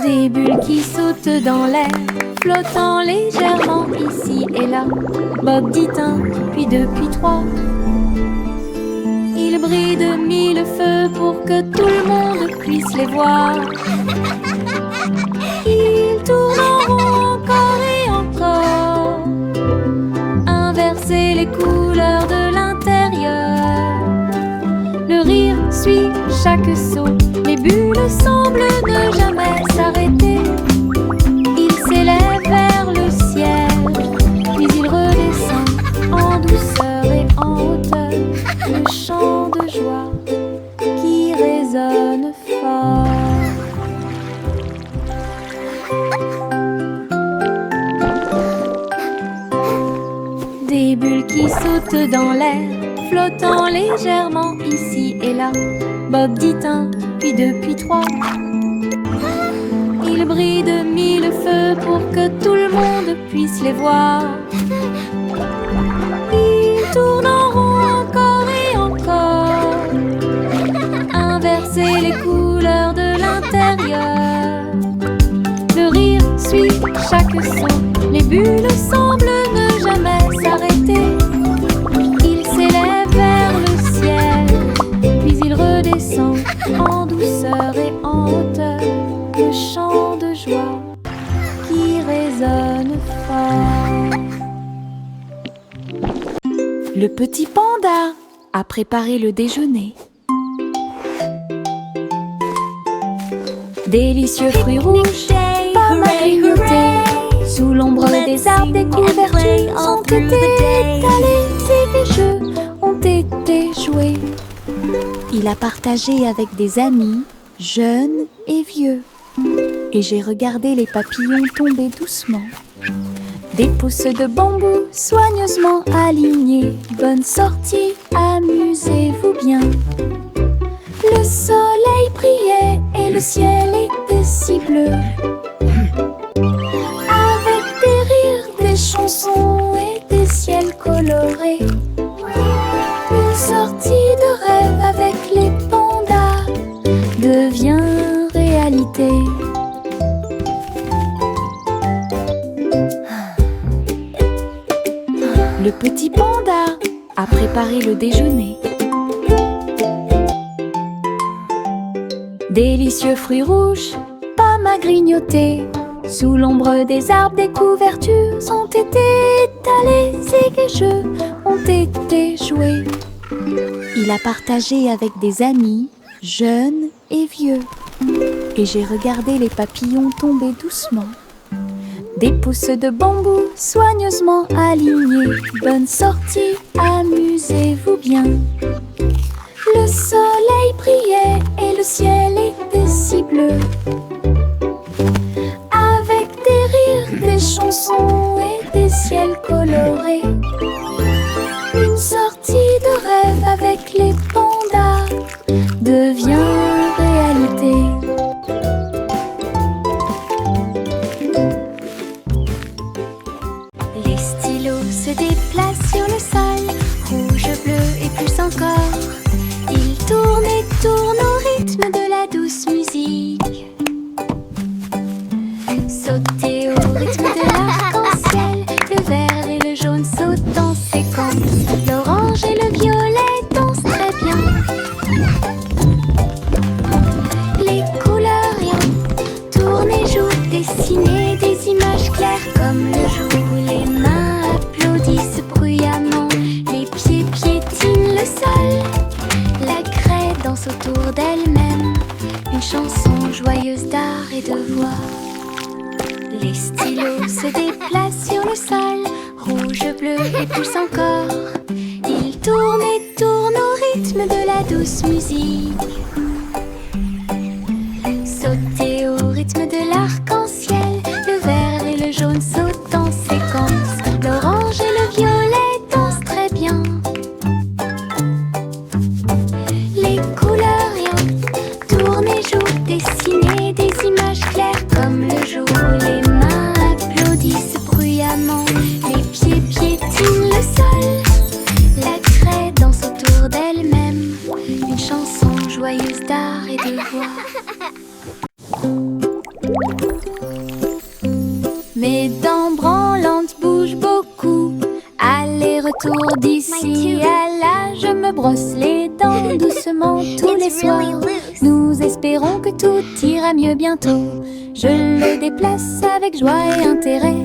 Des bulles qui sautent dans l'air, flottant légèrement ici et là. Bob dit un, puis deux, puis trois. Il brille de mille feux pour que tout le monde puisse les voir. Ils tournent en rond encore et encore, inverser les couleurs de l'intérieur. Le rire suit chaque saut, les bulles semblent ne jamais s'arrêter. Ils s'élèvent vers le ciel, puis ils redescendent en douceur et en hauteur. Le chant de joie qui résonne fort. Des bulles qui sautent dans l'air, flottant légèrement ici et là. Bob dit un, puis deux, puis trois. Ils brillent de mille feux pour que tout le monde puisse les voir. Ils tournent en rond encore et encore, inverser les couleurs de l'intérieur. Le rire suit chaque son, les bulles semblent ne jamais s'arrêter. Ils s'élèvent vers le ciel, puis ils redescendent en douceur et en hauteur. Le chant de joie qui résonne fort. Le petit panda a préparé le déjeuner. Délicieux fruits rouges, pommes à grignoter. Sous l'ombre des arbres, des couvertures ont été étalées et les jeux ont été joués. Il a partagé avec des amis, jeunes et vieux. Et j'ai regardé les papillons tomber doucement. Des pousses de bambou soigneusement alignées. Bonne sortie, amusez-vous bien. Le soleil brillait et le ciel était si bleu. Avec des rires, des chansons et des ciels colorés. Une sortie de rêve avec les pandas devient réalité. Le petit panda a préparé le déjeuner. Délicieux fruits rouges, pommes à grignoter. Sous l'ombre des arbres, des couvertures ont été étalées et les jeux ont été joués. Il a partagé avec des amis, jeunes et vieux. Et j'ai regardé les papillons tomber doucement. Des pousses de bambou soigneusement alignées. Bonne sortie, amusez-vous bien. Le soleil brillait et le ciel était si bleu. Avec des rires, des chansons et des ciels colorés. Une sortie de rêve avec les pandas devient réalité. Les stylos se déplacent sur le sol, rouge, bleu et plus encore. Ils tournent et tournent au rythme de la douce musique. Sautez au rythme de l'arc-en-ciel, le vert et le jaune sautent en séquence. L'orange et le violet dansent très bien. Les couleurs riant, tournent et jouent, dessinent des images claires comme le jour. Les mains applaudissent bruyamment, les pieds piétinent le sol. La craie danse autour d'elle-même, une chanson joyeuse d'art et de voix. Les stylos se déplacent sur le sol, rouge, bleu et plus encore. Ils tournent et tournent au rythme de la douce musique. Sautez au rythme de l'arc-en-ciel, le vert et le jaune sautent en séquence. L'orange et le violet dansent très bien. Les couleurs riant, tournent et jouent, dessinent des images claires comme le jour. Les mains applaudissent bruyamment, les pieds piétinent le sol. La craie danse autour d'elle-même, une chanson joyeuse d'art et de voix. Mes dents branlantes bougent beaucoup. Aller-retour d'ici à là, je me brosse les dents doucement tous les soirs. Nous espérons que tout ira mieux bientôt. Je le déplace avec joie et intérêt.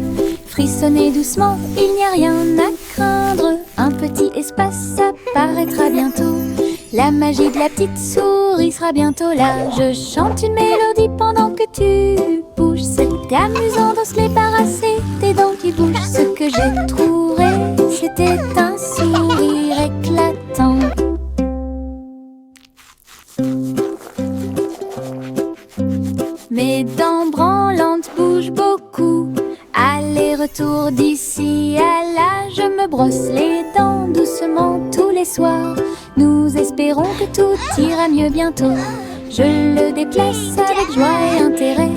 Frissonnez doucement, il n'y a rien à craindre. Un petit espace apparaîtra bientôt. La magie de la petite souris sera bientôt là. Je chante une mélodie pendant que tu bouges. C'est amusant de se débarrasser des dents qui bougent. Ce que j'ai trouvé, c'était un sourire éclatant. Mes dents branlantes bougent beaucoup. Aller-retour d'ici à là, je me brosse les dents doucement tous les soirs. Nous espérons que tout ira mieux bientôt. Je le déplace avec joie et intérêt.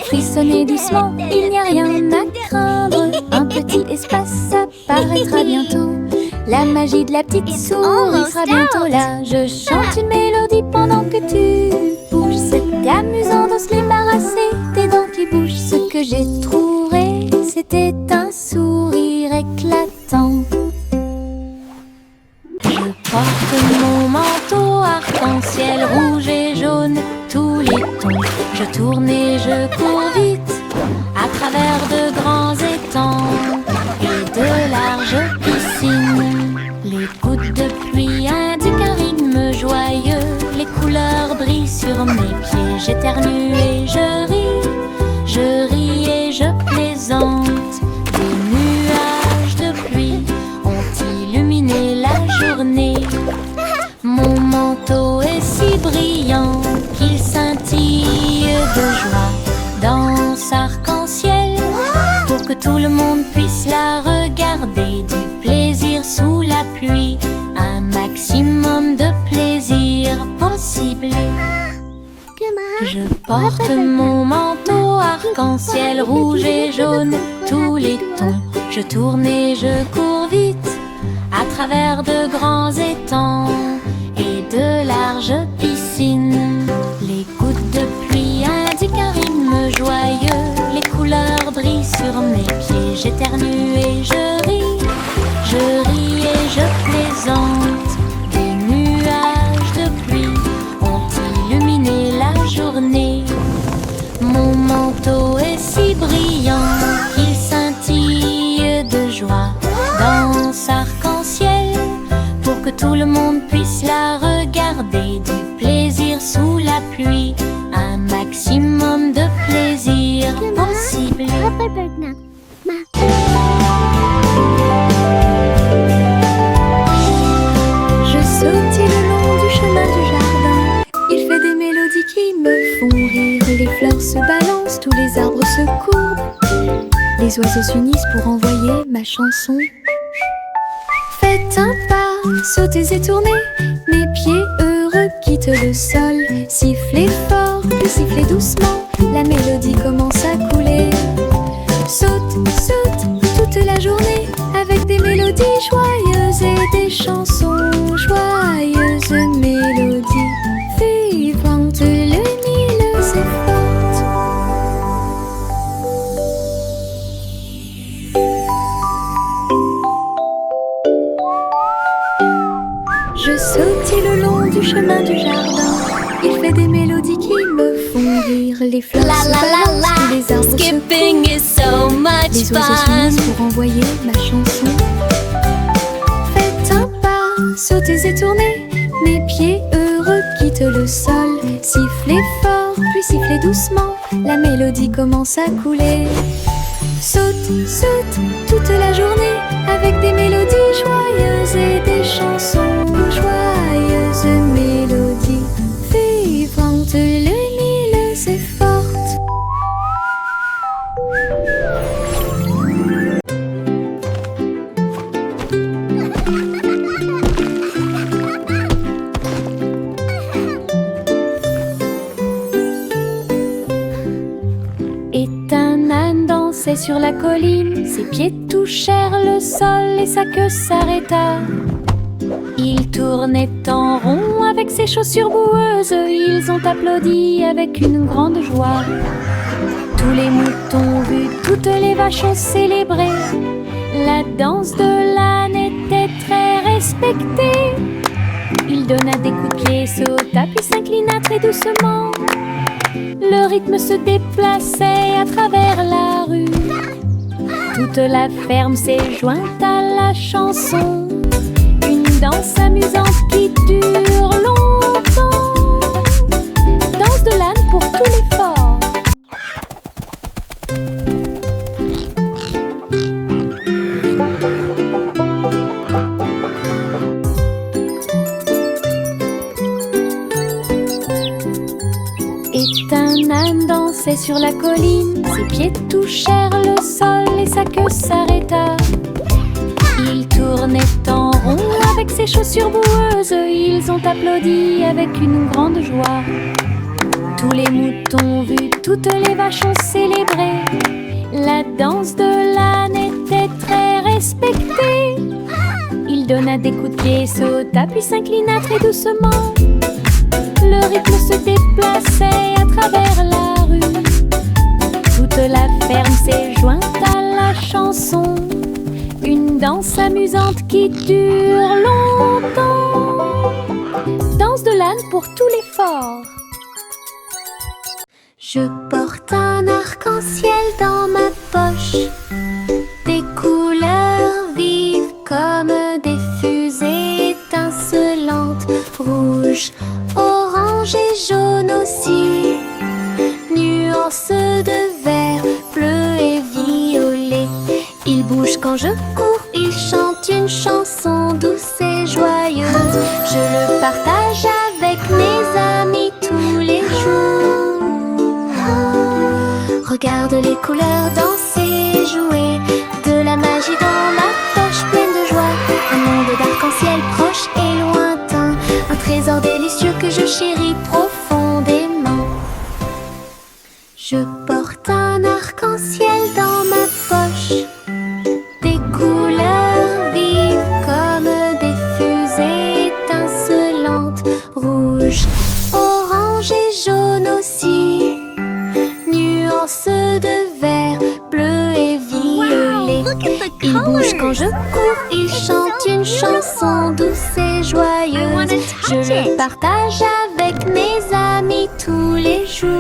Frissonnez doucement, il n'y a rien à craindre. Un petit espace apparaîtra bientôt. La magie de la petite souris sera bientôt là. Je chante une mélodie pendant que tu bouges. C'est amusant de se débarrasser des dents qui bougent. Ce que j'ai trouvé, c'était un sourire éclatant. Je porte mon manteau arc-en-ciel rouge et jaune, tous les tons. Je tourne et je cours vite à travers de grands étangs et de larges piscines. Les gouttes de pluie indiquent un rythme joyeux. Les couleurs brillent sur mes pieds. J'éternue et je ris et je plaisante. Des nuages de pluie ont illuminé la journée. Mon manteau est si brillant qu'il scintille de joie. Danse arc-en-ciel pour que tout le monde puisse la regarder. Du plaisir sous la pluie, un maximum de plaisir possible. Je porte mon manteau arc-en-ciel rouge et jaune, tous les tons. Je tourne et je cours vite à travers de grands étangs et de larges piscines. Les gouttes de pluie indiquent un rythme joyeux. Les couleurs brillent sur mes pieds. J'éternue et je ris et je plaisante. Des nuages de pluie ont illuminé la journée. Mon manteau est si brillant qu'il scintille de joie. Danse arc-en-ciel pour que tout le monde puisse la regarder. Du plaisir sous la pluie, un maximum de plaisir possible. Je sautille le long du chemin du jardin. Il fait des mélodies qui me font rire. Les fleurs se balancent, tous les arbres se courbent. Les oiseaux s'unissent pour envoyer ma chanson. Faites un pas, sautez et tournez. Mes pieds heureux quittent le sol. Sifflez fort, puis sifflez doucement. La mélodie commence à couler. Saute, saute toute la journée avec des mélodies joyeuses et des chansons joyeuses. Mélodies vivantes, lumineuses et fortes. Je sautille le long du chemin du jardin. Il fait des mélodies qui me font rire. Les fleurs se balancent, tous les arbres Skipping is so much les oiseaux fun. s'unissent pour envoyer ma chanson. Faites un pas, sautez et tournez. Mes pieds heureux quittent le sol. Sifflez fort, puis sifflez doucement. La mélodie commence à couler. Saute, saute toute la journée avec des mélodies joyeuses et des chansons joyeuses. Mélodies vivantes, lumineuses et fortes. Et un âne dansait sur la colline. Ses pieds touchèrent le sol et sa queue s'arrêta. Il tournait en rond avec ses chaussures boueuses. Ils ont applaudi avec une grande joie. Tous les moutons vus, toutes les vaches ont célébré. La danse de l'âne était très respectée. Il donna des coups de pied, sauta puis s'inclina très doucement. Le rythme se déplaçait à travers la rue. Toute la ferme s'est jointe à la chanson. Une danse amusante qui dure longtemps. Danse de l'âne pour tous les forts. Et un âne dansait sur la colline. Ses pieds touchèrent le sol et sa queue s'arrêta. Il tournait en rond avec ses chaussures boueuses. Ils ont applaudi avec une grande joie. Tous les moutons vus, toutes les vaches ont célébré. La danse de l'âne était très respectée. Il donna des coups de pied, sauta puis s'inclina très doucement. Le rythme se déplaçait à travers la rue. Toute la ferme s'est jointe à la chanson. Une danse amusante qui dure longtemps. Danse de l'âne pour tous les forts. Je porte un arc-en-ciel dans ma poche. Des couleurs vives comme des fusées étincelantes. Rouge, orange et jaune aussi. Nuances de vert, bleu et violet. Il bouge quand je cours, il chante une chanson douce et joyeuse. Je le partage avec mes amis tous les jours. Regarde les couleurs danser, jouer. De la magie dans ma poche pleine de joie. Un monde d'arc-en-ciel proche et lointain. Un trésor délicieux que je chéris profondément. Je porte un arc-en-ciel dans ma poche. Des couleurs vives comme des fusées étincelantes. Rouge, orange et jaune aussi. Nuances de vert, bleu et violet. Il bouge quand je cours, il chante une chanson douce et joyeuse. Je le partage avec mes amis tous les jours.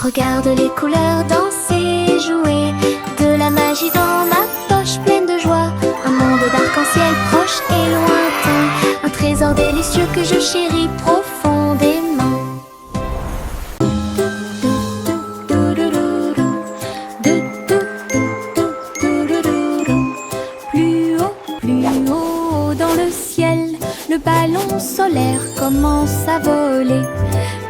Regarde les couleurs danser, jouer. De la magie dans ma poche pleine de joie. Un monde d'arc-en-ciel proche et lointain. Un trésor délicieux que je chéris profondément. Plus haut dans le ciel, le ballon solaire commence à voler.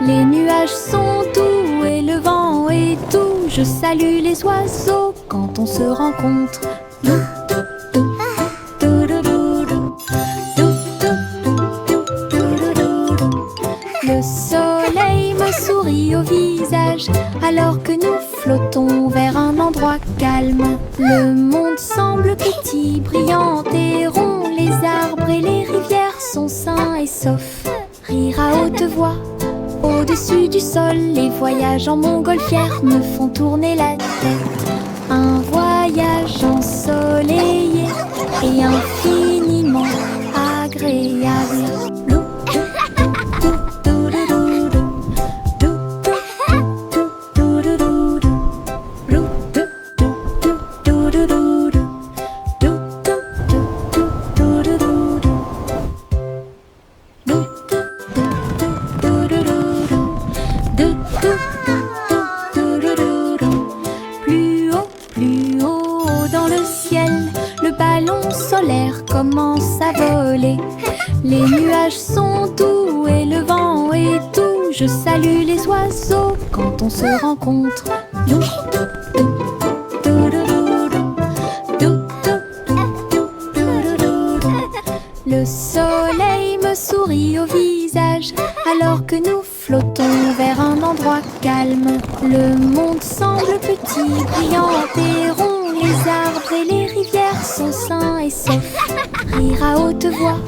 Les nuages sont doux et le vent est doux. Je salue les oiseaux quand on se rencontre. Le soleil me sourit au visage alors que nous flottons vers un endroit calme. Le monde semble petit, brillant et rond. Les arbres et les rivières sont sains et saufs. Rire à haute voix au-dessus du sol. Les voyages en montgolfière me font tourner la tête. Un voyage ensoleillé et infiniment agréable. Plus haut dans le ciel, le ballon solaire commence à voler. Les nuages sont doux et le vent est doux. Je salue les oiseaux quand on se rencontre. Le soleil me sourit au visage alors que nous flottons vers un endroit calme. Le monde semble petit, brillant et rond. Les arbres et les rivières sont sains et saufs. Rire à haute voix,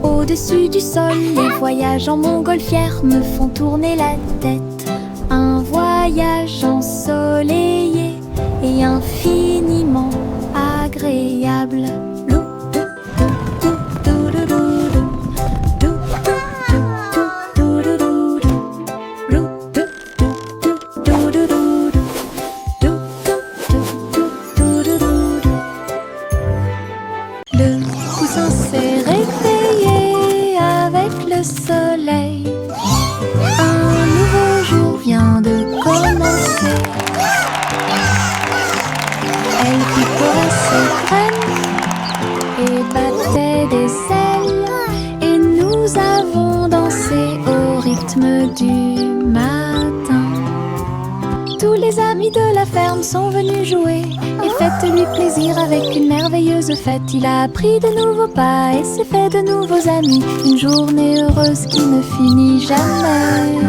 au-dessus du sol. Les voyages en montgolfière me font tourner la tête. Un voyage ensoleillé et infiniment agréable. Le poussin s'est réveillé avec le soleil. Un nouveau jour vient de commencer. Elle picorait ses graines et battait des ailes. Et nous avons dansé au rythme du matin. Tous les amis de la ferme sont venus jouer. Et faites-lui plaisir avec une merveilleuse fête. Il a appris de nouveaux pas et s'est fait de nouveaux amis. Une journée heureuse qui ne finit jamais.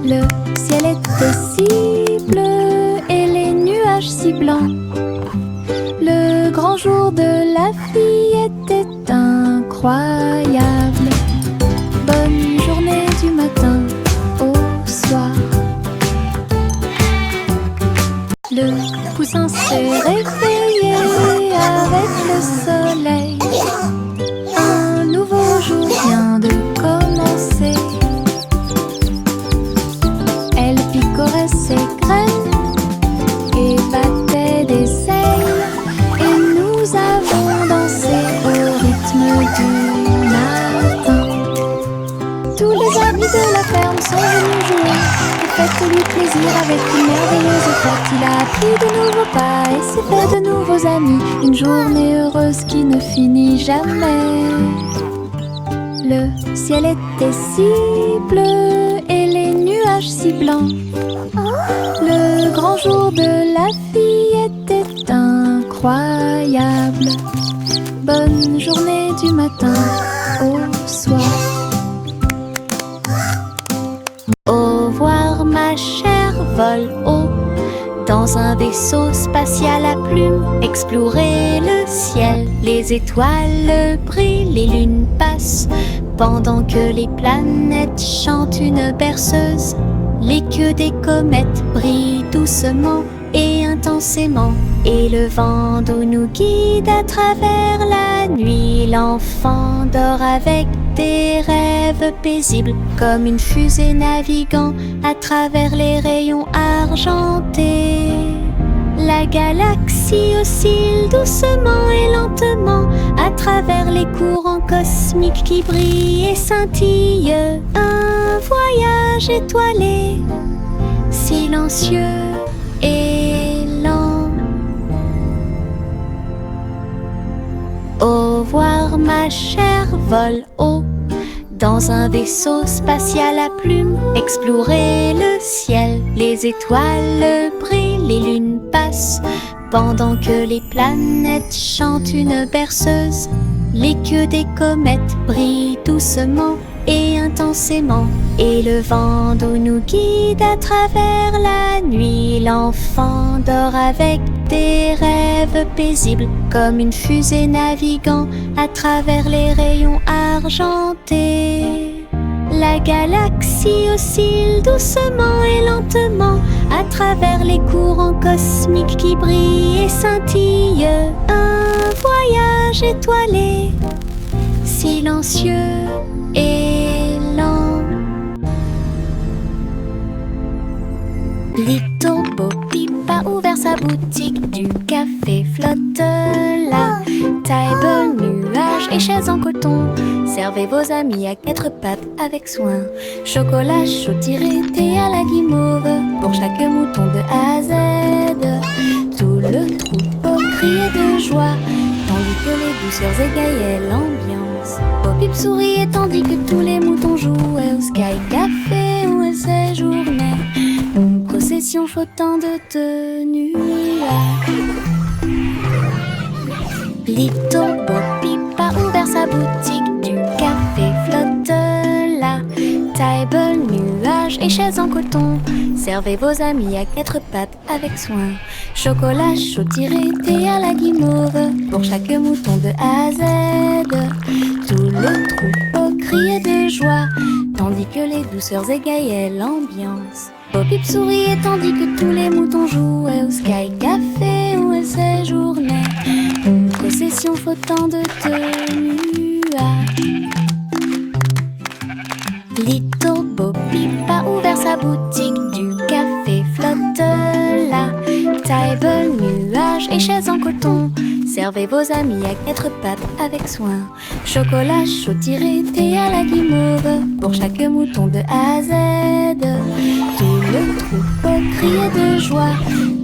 Le ciel était si bleu et les nuages si blancs. Le grand jour de la fille était incroyable. Bonne journée du matin au soir. Le poussin s'est réveillé avec le soleil. Un nouveau jour vient de commencer. Elle picorait ses graines et battait des ailes. Et nous avons dansé au rythme du matin. Tous les amis de la ferme sont venus jouer. Faites-lui plaisir avec une merveilleuse fête. Il a appris de nouveaux pas et s'est fait de nouveaux amis. Une journée heureuse qui ne finit jamais. Le ciel était si bleu et les nuages si blancs. Le grand jour de la fille était incroyable. Bonne journée du matin au soir. Au revoir ma chère, vole haut dans un vaisseau spatial à plumes. Explorer le ciel, les étoiles brillent, les lunes passent pendant que les planètes chantent une berceuse. Les queues des comètes brillent doucement et intensément, et le vent d'eau nous guide à travers la nuit. L'enfant dort avec des rêves paisibles, comme une fusée naviguant à travers les rayons argentés. La galaxie oscille doucement et lentement à travers les courants cosmiques qui brillent et scintillent. Un voyage étoilé, silencieux et lent. Au revoir ma chère, vole haut dans un vaisseau spatial à plumes. Explorer le ciel, les étoiles brillent, les lunes passent pendant que les planètes chantent une berceuse. Les queues des comètes brillent doucement et intensément, et le vent d'eau nous guide à travers la nuit. L'enfant dort avec des rêves paisibles, comme une fusée naviguant à travers les rayons argentés. La galaxie oscille doucement et lentement à travers les courants cosmiques qui brillent et scintillent. Un voyage étoilé, silencieux et lent. Little Bo Peep a ouvert sa boutique, du café flotte là. Table, nuages et chaises en coton. Servez vos amis à quatre pattes avec soin. Chocolat chaud tiré, thé à la guimauve, pour chaque mouton de A à Z. Tout le troupeau criait de joie, tandis que les douceurs égayaient l'ambiance. Bo Peep souriait tandis que tous les moutons jouaient au Sky Café où elle séjournait. Une procession flottant de nuages. Little Bo Peep a ouvert sa boutique, du café flotte là. Table, et chaises en coton. Servez vos amis à quatre pattes avec soin. Chocolat chaud tiré, thé à la guimauve, pour chaque mouton de A à Z. Tout le troupeau criait de joie, tandis que les douceurs égayaient l'ambiance. Pop-Pip souriait tandis que tous les moutons jouaient au Sky Café où elle séjournait. Une procession flottant de nuages. Little Bo-Peep a ouvert sa boutique, du café flotte là. Table, nuages et chaises en coton. Servez vos amis à quatre pattes avec soin. Chocolat chaud tiré, thé à la guimauve, pour chaque mouton de A à Z. Tout le troupeau criait de joie,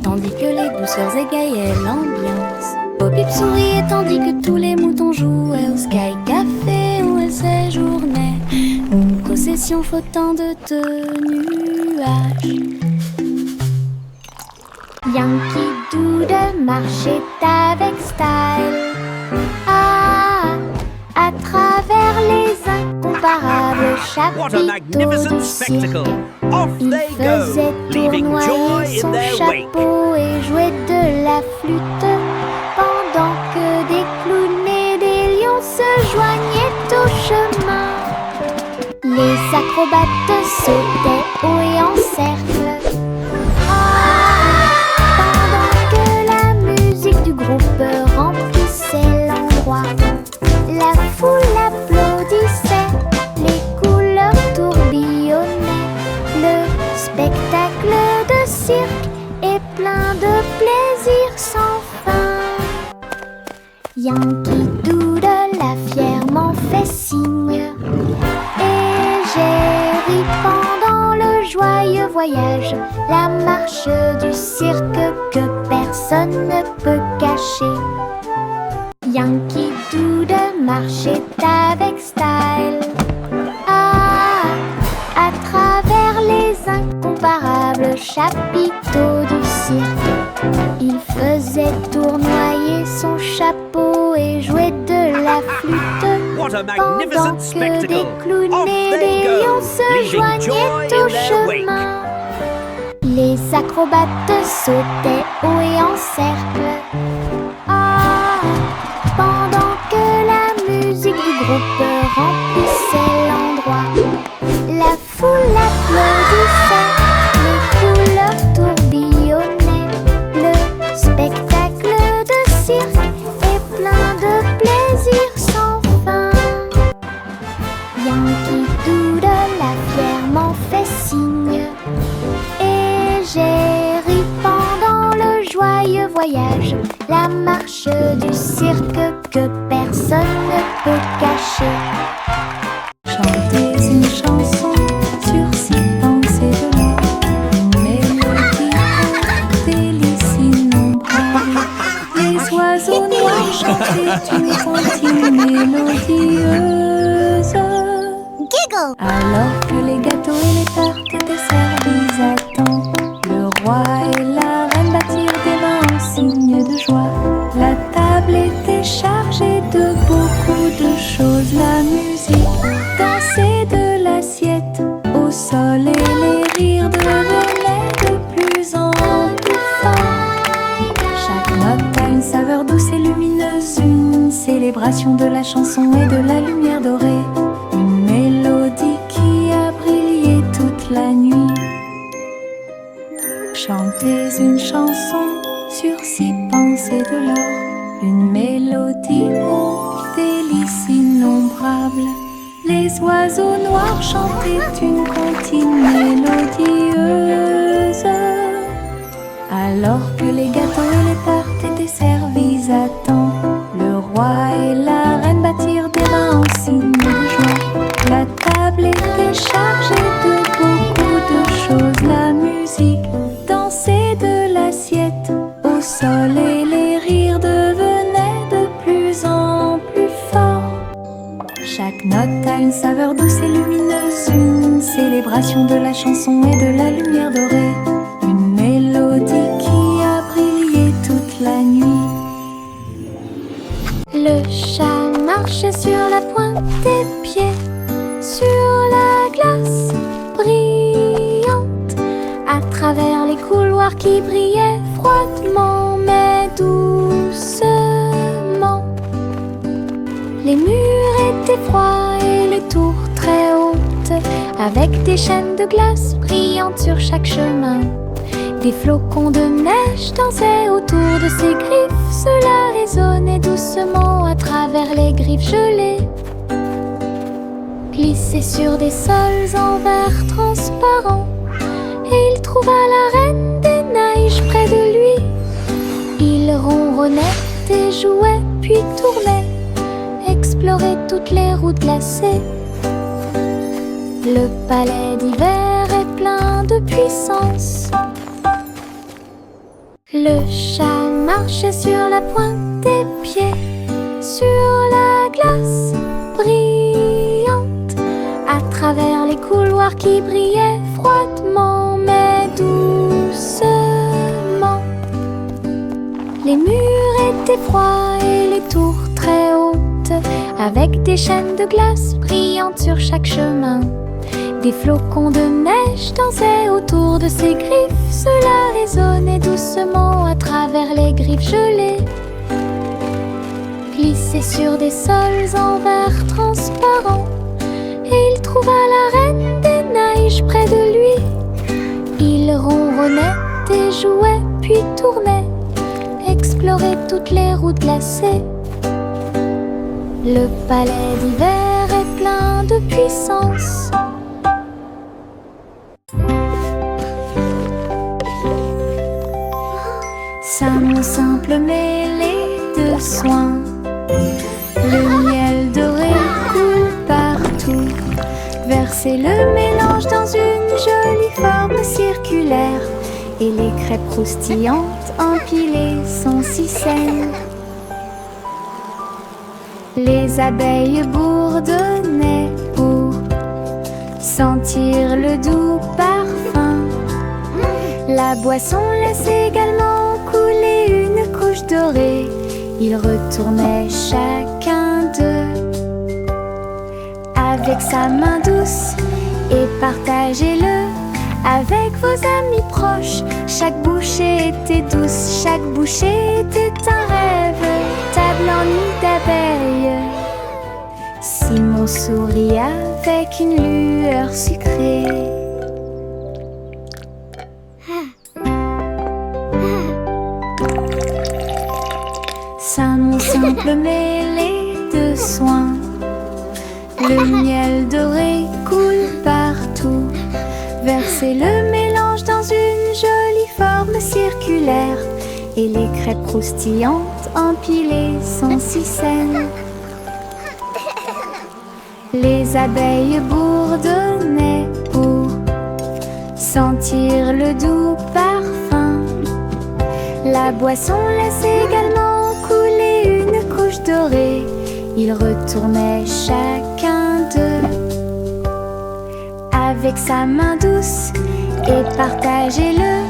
tandis que les douceurs égayaient l'ambiance. Pop-Pip souriait tandis que tous les moutons jouaient au Sky Café où elle séjournait. Une procession flottant de nuages. Yankee Doodle marchait avec style. Ah, à travers les incomparables What a chapiteaux magnificent du cirque. spectacle! Off Il they go, faisait leaving joy tournoyer in son their wake. chapeau et jouait de la flûte, pendant que des clowns et des lions se joignaient au chemin. Les acrobates sautaient haut et en cercle. Pendant que la musique du groupe remplissait l'endroit, la foule applaudissait, les couleurs tourbillonnaient. Le spectacle de cirque est plein de plaisir sans fin. Yankee Doodle a fièrement fait signe, et j'ai ri pendant le joyeux voyage, la marche du cirque que personne ne peut cacher. Yankee Doodle marchait avec style. Ah, à travers les incomparables chapiteaux du cirque, il faisait tournoyer son chapeau et jouait de la flûte, What a pendant magnificent que spectacle! des clowns Off et they des go, lions se leaving joignaient joy au in their wake. chemin. Les acrobates sautaient haut et en cercle. Ah, pendant que la musique du groupe remplissait l'endroit, la foule applaudissait, les couleurs tourbillonnaient. Le spectacle de cirque est plein de plaisir sans fin. Yankee Doodle a fièrement fait signe, et j'ai ri pendant le joyeux voyage, la marche du cirque que personne ne peut cacher. Chantez une chanson sur six pensées de l'or, une mélodie haute, délice innombrable. Les oiseaux noirs chantaient une continue mélodieuse. Alors que les gâteaux et les tartes étaient servis à temps, le roi et la reine battirent des mains en signe de joie. La table était chargée de beaucoup de choses, la musique dansait de l'assiette au sol et les rires devenaient de plus en plus forts. Chaque note a une saveur douce et lumineuse, une célébration de la chanson et de la lumière dorée. Une mélodie qui a brillé toute la nuit. Chantez une chanson sur six pensées de l'or, une mélodie haute, délice innombrable. Les oiseaux noirs chantaient une comptine mélodieuse. Alors que les gâteaux et les tartes étaient servis à temps, le roi et la reine battirent des mains en signe de joie. La table était chargée de beaucoup de choses, la musique dansait de l'assiette au sol et les rires devenaient de plus en plus forts. Chaque note a une saveur douce et lumineuse, une célébration de la chanson et de la lumière dorée. Une mélodie qui a brillé toute la nuit. Le chat marchait sur la pointe des pieds, sur la glace brillante. couloirs qui brillaient froidement mais doucement. Les murs étaient froids et les tours très hautes, avec des chaînes de glace brillantes sur chaque chemin. Des flocons de neige dansaient autour de ses griffes. Cela résonnait doucement à travers les griffes gelées. Glissait sur des sols en verre transparent, et il trouva la reine des neiges près de lui. Il ronronnait et jouait, puis tournait, explorait toutes les routes glacées. Le palais d'hiver est plein de puissance. Le chat marchait sur la pointe des pieds, sur la glace brillante, à travers les couloirs qui brillaient froidement mais doucement. Les murs étaient froids et les tours très hautes, avec des chaînes de glace brillantes sur chaque chemin. Des flocons de neige dansaient autour de ses griffes. Cela résonnait doucement à travers les griffes gelées. Glissait sur des sols en verre transparent, et il trouva la reine des neiges près de lui. Il ronronnait et jouait, puis tournait, explorait toutes les routes glacées. Le palais d'hiver est plein de puissance. Sa main simple mêlée de soins, le miel doré coule partout. Versez le mélange dans une jolie forme circulaire, et les crêpes croustillantes empilées sont si saines. Les abeilles bourdonnaient pour sentir le doux parfum. La boisson laisse également couler une couche dorée. Ils retournaient chacun d'eux avec sa main douce, et partagez-le avec vos amis proches. Chaque bouchée était douce, chaque bouchée était un rêve. Table en nid d'abeilles. Simon sourit avec une lueur sucrée. Sa main simple mêlée de soins, le miel doré coule partout. Versez le mélange dans une jolie forme circulaire, et les crêpes croustillantes empilées sont si saines. Les abeilles bourdonnaient pour sentir le doux parfum. La boisson laisse également couler une couche dorée. Ils retournaient chacun d'eux avec sa main douce, et partagez-le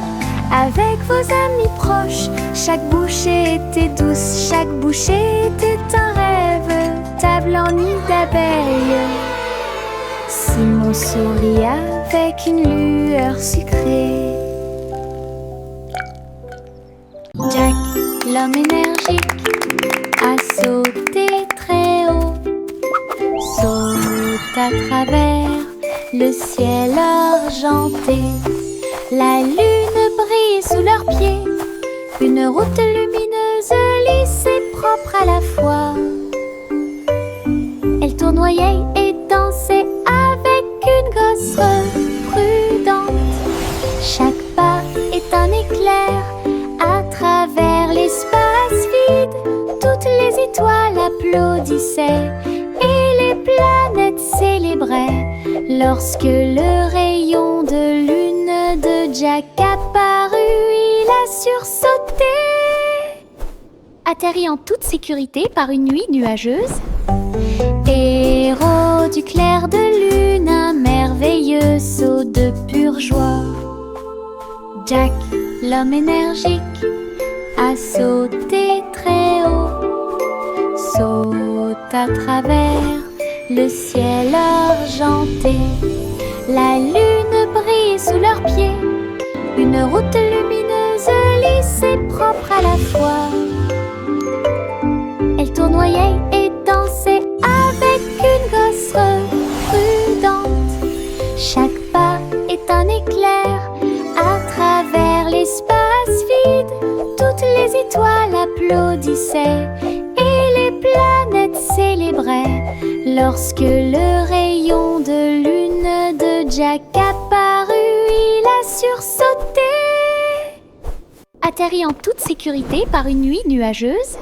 avec vos amis proches. Chaque bouchée était douce, chaque bouchée était un rêve. Table en nid d'abeilles. Simon sourit avec une lueur sucrée. Jack, l'homme énergique, a sauté très haut, saute à travers le ciel argenté. La lune brille sous leurs pieds, une route lumineuse, lisse et propre à la fois. Elle tournoyait et dansait avec une gosse prudente. Chaque pas est un éclair à travers l'espace vide. Toutes les étoiles applaudissaient et les planètes célébraient lorsque le rayon de lune de Jack apparut. Il a sursauté, atterri en toute sécurité par une nuit nuageuse. Héros du clair de lune, un merveilleux saut de pure joie. Jack, l'homme énergique, a sauté très haut, saute à travers le ciel argenté. La lune brille sous leurs pieds, une route lumineuse et propre à la fois. Elle tournoyait et dansait avec une gosse prudente. Chaque pas est un éclair à travers l'espace vide. Toutes les étoiles applaudissaient et les planètes célébraient lorsque le rayon de lune de Jack apparut. Il a sursauté, atterri en toute sécurité par une nuit nuageuse.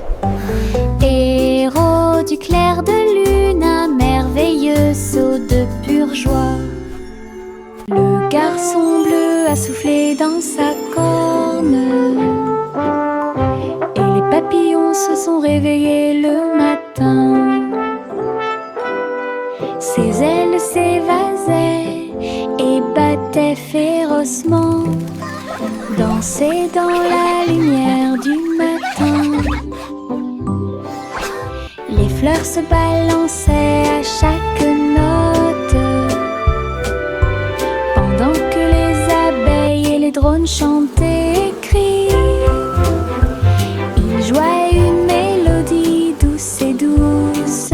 Héros du clair de lune, un merveilleux saut de pure joie. Le garçon bleu a soufflé dans sa corne et les papillons se sont réveillés le matin. Ses ailes s'évasaient et battaient férocement, dansaient dans la lumière du matin. Les fleurs se balançaient à chaque note, pendant que les abeilles et les drones chantaient et crient. Ils jouaient une mélodie douce et douce.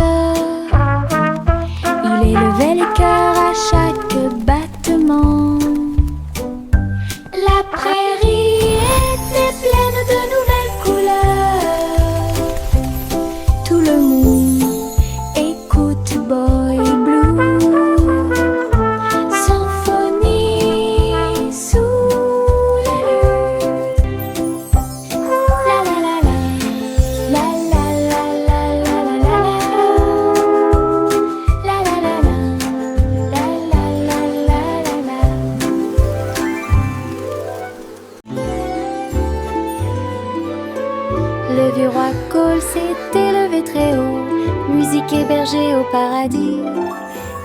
Il élevait les cœurs à chaque battement. La prairie était pleine de nouvelles couleurs. Tout le monde écoute Boy Blue. Symphonie sous la lune. La la la la. La la la la la la la. La la la la. La la la la la la. Le vieux roi Cole s'était levé très haut, musique hébergée au paradis.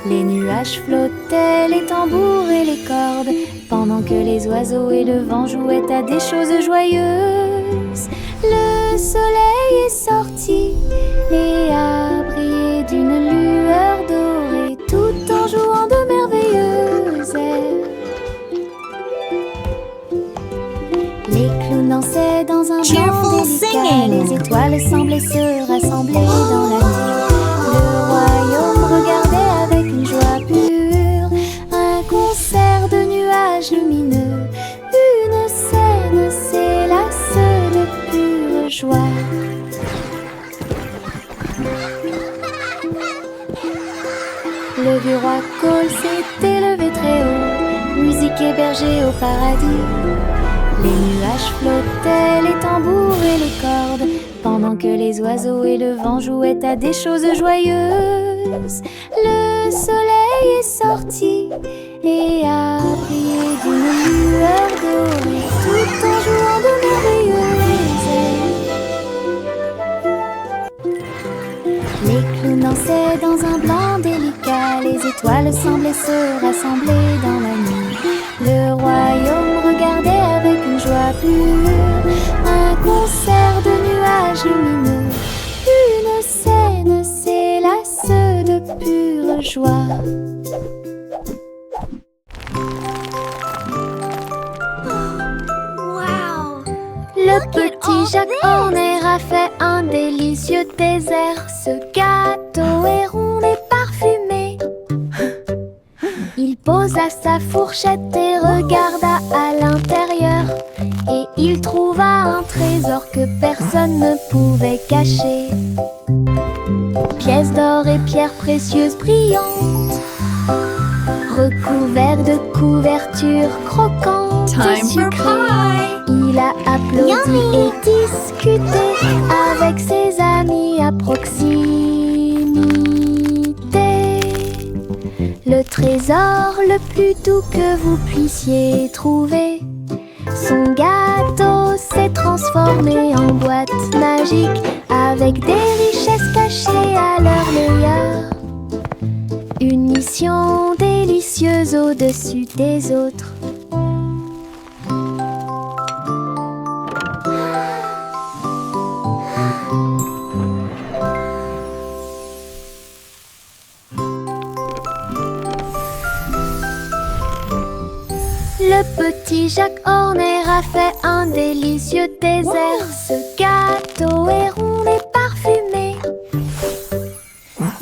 Les nuages flottaient, les tambours et les cordes, pendant que les oiseaux et le vent jouaient à des choses joyeuses. Le soleil est sorti et a brillé d'une lueur dorée, tout en jouant de merveilleuses airs. Les clowns dansaient dans un blanc délicat, les étoiles semblaient se rassembler dans la nuit. Le royaume regardait avec une joie pure un concert de nuages lumineux. Une scène s'élasse de pure joie. Le vieux roi Cole s'était levé très haut, musique hébergée au paradis. Les nuages flottaient, les tambours et les cordes, pendant que les oiseaux et le vent jouaient à des choses joyeuses. Le soleil est sorti et a brillé d'une lueur dorée, tout en jouant de merveilleuses airs. Les clowns dansaient dans un blanc délicat, les étoiles semblaient se rassembler dans la nuit. Le royaume regardait avec une joie pure un concert de nuages lumineux. Une scène s'élasse de pure joie. Le petit Jacques en air a fait un délicieux dessert. Ce gâteau est rond et parfumé. Il posa sa fourchette et regarda à l'intérieur, et il trouva un trésor que personne ne pouvait cacher. Pièces d'or et pierres précieuses brillantes, recouvertes de couvertures croquantes et sucrées. Il a applaudi et discuté avec ses amis à proximité. Le trésor le plus doux que vous puissiez trouver. Son gâteau s'est transformé en boîte magique, avec des richesses cachées à leur meilleur. Une mission délicieuse au-dessus des autres. Le petit Jacques Horner a fait un délicieux dessert. Ce gâteau est rond et parfumé.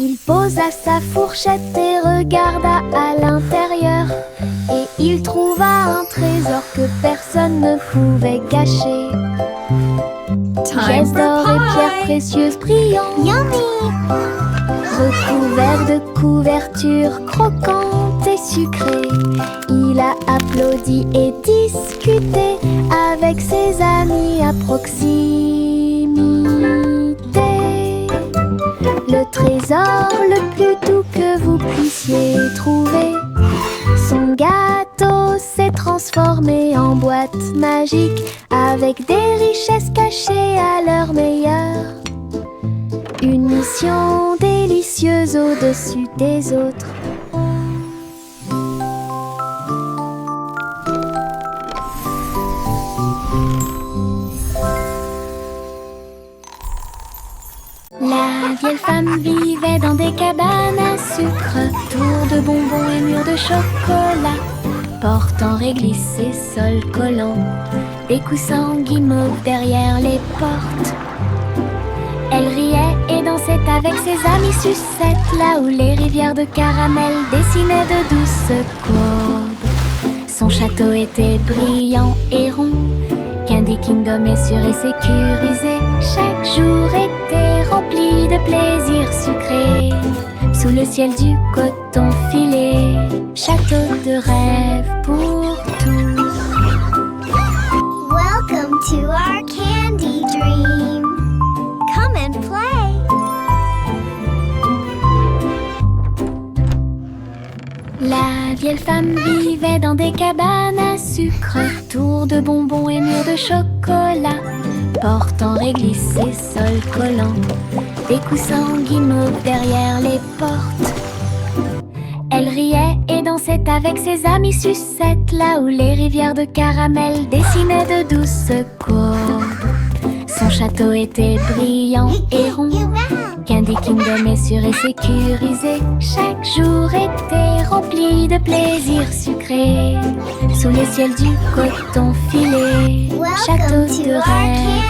Il posa sa fourchette et regarda à l'intérieur. Et il trouva un trésor que personne ne pouvait cacher. Pièces d'or et pierres précieuses brillantes. Yummy! Recouvert de couvertures croquantes et sucrées. Il a applaudi et discuté avec ses amis à proximité. Le trésor le plus doux que vous puissiez trouver. Son gâteau s'est transformé en boîte magique avec des richesses cachées à leur meilleur. Une mission délicieuse au-dessus des autres. La vieille femme vivait dans des cabanes à sucre, tours de bonbons et murs de chocolat, portes en réglisse et sols collants, des coussins guimauves derrière les portes. Elle riait et dansait avec ses amis sucettes, là où les rivières de caramel dessinaient de douces courbes. Son château était brillant et rond, Candy Kingdom est sûr et sécurisé. Chaque jour était rempli de plaisirs sucrés. Sous le ciel du coton filé, château de rêve pour tous. Welcome to our candy dream. Come and play. La vieille femme vivait dans des cabanes à sucre, tours de bonbons et murs de chocolat, portes en réglisse et sols collants, des coussins guimauves derrière les portes. Elle riait et dansait avec ses amis sucettes, là où les rivières de caramel dessinaient de douces courbes. Son château était brillant et rond, Candy Kingdom est sûr et sécurisé. Chaque jour était rempli de plaisirs sucrés. Sous le ciel du coton filé, château de rêve